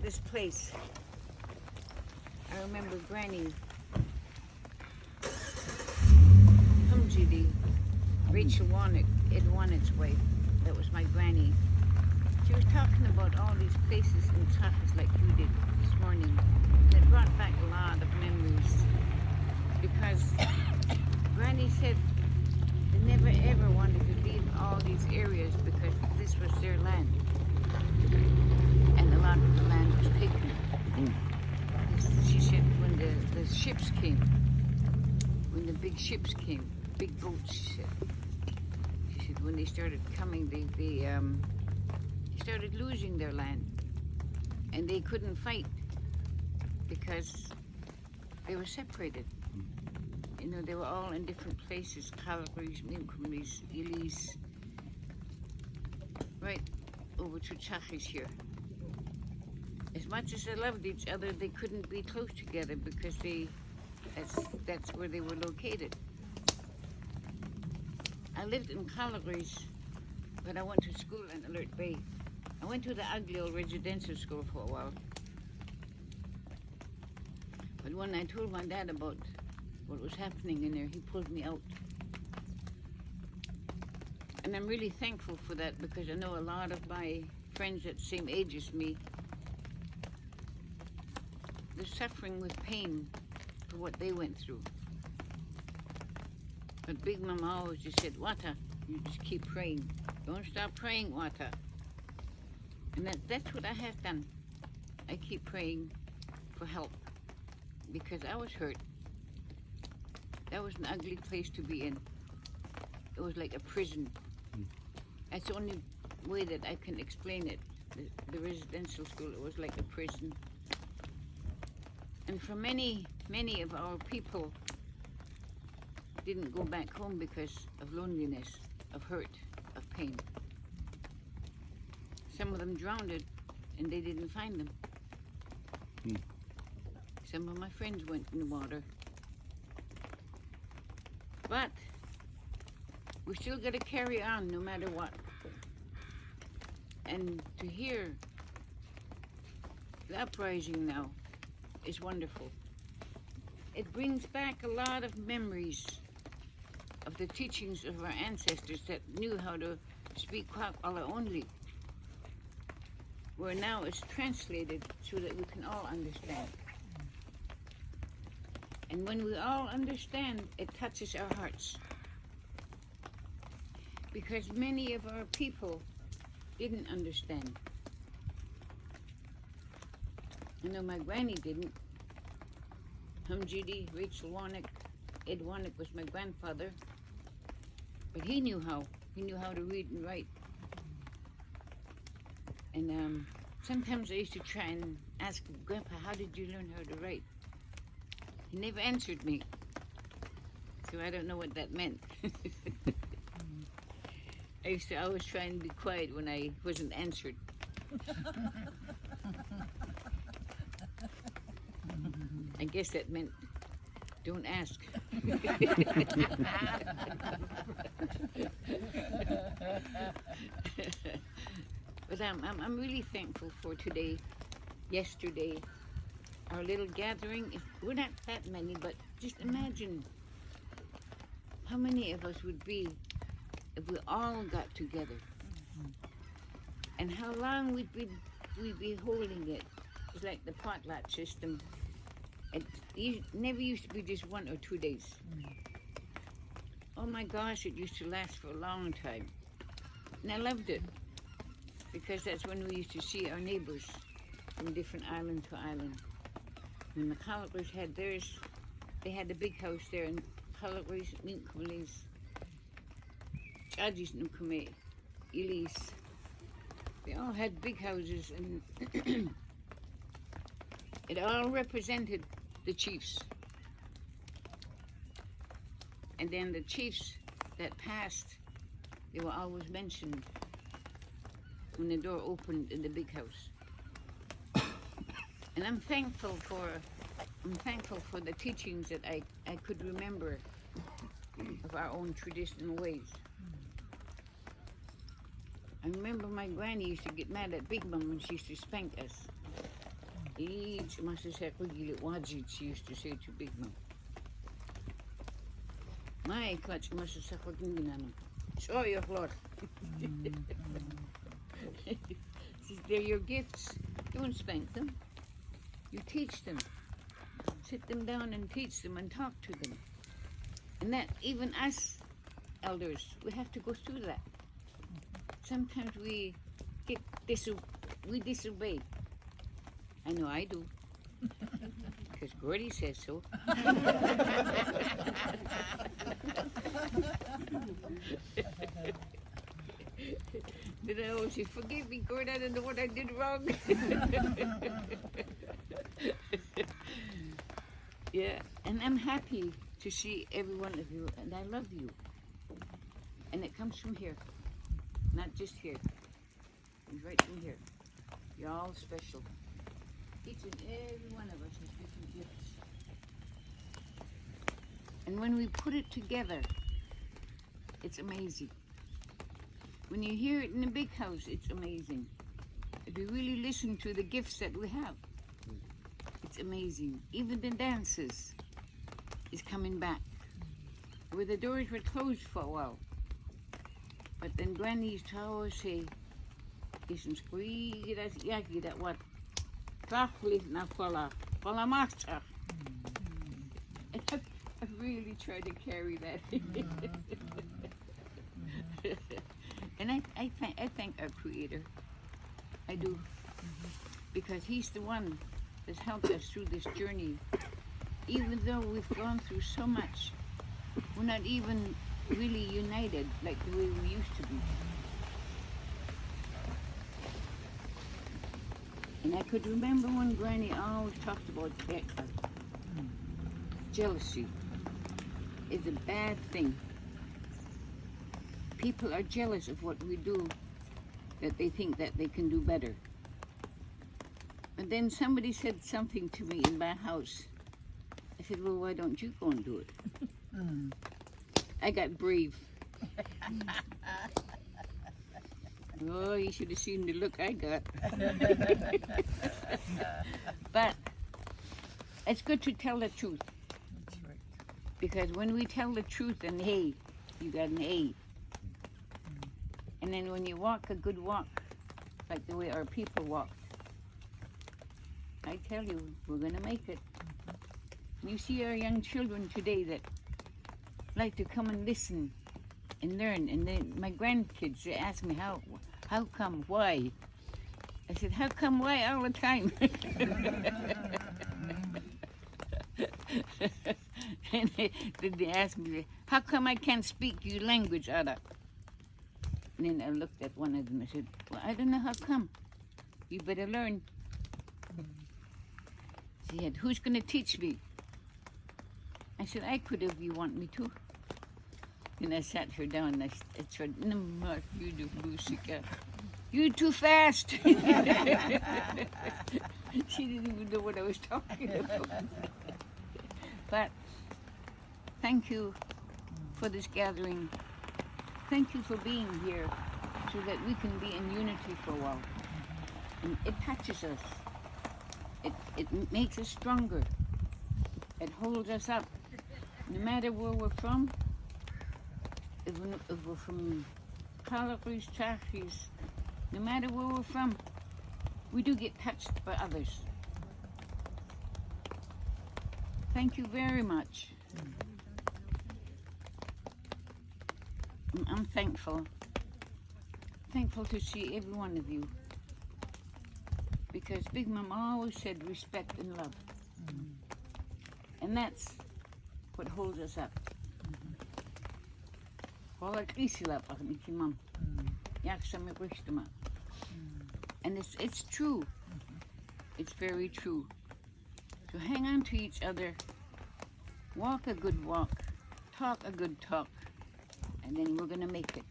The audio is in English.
this place. I remember Granny Humjidi, Rachel Warnock, Ed Warnock's wife. That was my granny. She was talking about all these places in Texas like you did this morning. It brought back a lot of memories because Granny said they never ever wanted to leave all these areas because this was their land. And a lot of the land was taken. She said when the ships came, when the big ships came, big boats, she said when they started coming, they started losing their land. And they couldn't fight because they were separated. You know, they were all in different places, Calgary's, Minkumleys, Elise, right over to Chachis here. As much as they loved each other, they couldn't be close together because that's where they were located. I lived in Calgary's, but I went to school in Alert Bay. I went to the ugly old residential school for a while. But when I told my dad about what was happening in there, he pulled me out. And I'm really thankful for that because I know a lot of my friends at the same age as me, they're suffering with pain for what they went through. But Big Mama always just said, Wata, you just keep praying. Don't stop praying, Wata. And that's what I have done. I keep praying for help because I was hurt. That was an ugly place to be in. It was like a prison. That's the only way that I can explain it. The residential school, it was like a prison. And for many of our people didn't go back home because of loneliness, of hurt, of pain. Some of them drowned and they didn't find them. Some of my friends went in the water. But we still got to carry on no matter what. And to hear the uprising now is wonderful. It brings back a lot of memories of the teachings of our ancestors that knew how to speak Kwak'ala only, where now it's translated so that we can all understand. And when we all understand, it touches our hearts. Because many of our people didn't understand. I know my granny didn't. Humjidi, Rachel Warnock, Ed Warnock was my grandfather. But he knew how. He knew how to read and write. And sometimes I used to try and ask him, Grandpa, how did you learn how to write? He never answered me. So I don't know what that meant. I used to always try and be quiet when I wasn't answered. I guess that meant don't ask. But I'm really thankful for today, yesterday, our little gathering. We're not that many, but just imagine how many of us would be if we all got together, and how long we'd be holding it. It's like the potlatch system. It never used to be just 1 or 2 days. Oh my gosh, it used to last for a long time. And I loved it because that's when we used to see our neighbors from different island to island. When the Calgary's had theirs, they had a big house there in Calgary's, Minkumleys, Chadis, Nukume, Elise. They all had big houses and it all represented the chiefs. And then the chiefs that passed, they were always mentioned when the door opened in the big house. And I'm thankful for the teachings that I could remember of our own traditional ways. I remember my granny used to get mad at Big Mom when she used to spank us. Each master sacrifice wajid, she used to say to Big Mom. My clutch master sacrifice. Show your Lord. They're your gifts. Don't spank them. You teach them. Sit them down and teach them and talk to them. And that even us elders, we have to go through that. Sometimes we disobey. I know I do. Because Gordy says so. Then I always say, forgive me, Gord, I don't know what I did wrong. Yeah, and I'm happy to see every one of you, and I love you. And it comes from here, not just here. It's right from here. You're all special. Each and every one of us has different gifts. And when we put it together, it's amazing. When you hear it in a big house, it's amazing. If you really listen to the gifts that we have, it's amazing. Even the dances is coming back. Where the doors were closed for a while. But then Granny used to always say, isn't squeaky that what? Na fala master. And I've really tried to carry that. And I thank our Creator. I do. Because He's the one that's helped us through this journey. Even though we've gone through so much, we're not even really united like the way we used to be. And I could remember when Granny always talked about jealousy is a bad thing. People are jealous of what we do, that they think that they can do better. And then somebody said something to me in my house. I said, well, why don't you go and do it? I got brave. Oh, you should have seen the look I got. But it's good to tell the truth. That's right. Because when we tell the truth, and hey, you got an A. And then when you walk a good walk, like the way our people walk, I tell you, we're going to make it. You see our young children today that like to come and listen and learn. And then my grandkids, they ask me, how come, why? I said, how come, why all the time? And they asked me, how come I can't speak your language, Ada? And then I looked at one of them and I said, well, I don't know how come. You better learn. She said, who's going to teach me? I said, I could if you want me to. And I sat her down and I said, no, Mark, you do musica. You're too fast. She didn't even know what I was talking about. But thank you for this gathering. Thank you for being here so that we can be in unity for a while. And it touches us. It makes us stronger. It holds us up. No matter where we're from, if we're from Calgary's, Trachis, no matter where we're from, we do get touched by others. Thank you very much. I'm thankful. Thankful to see every one of you. Because Big Mom always said respect and love. And that's what holds us up. And it's true. It's very true. So hang on to each other. Walk a good walk. Talk a good talk. And then we're going to make it.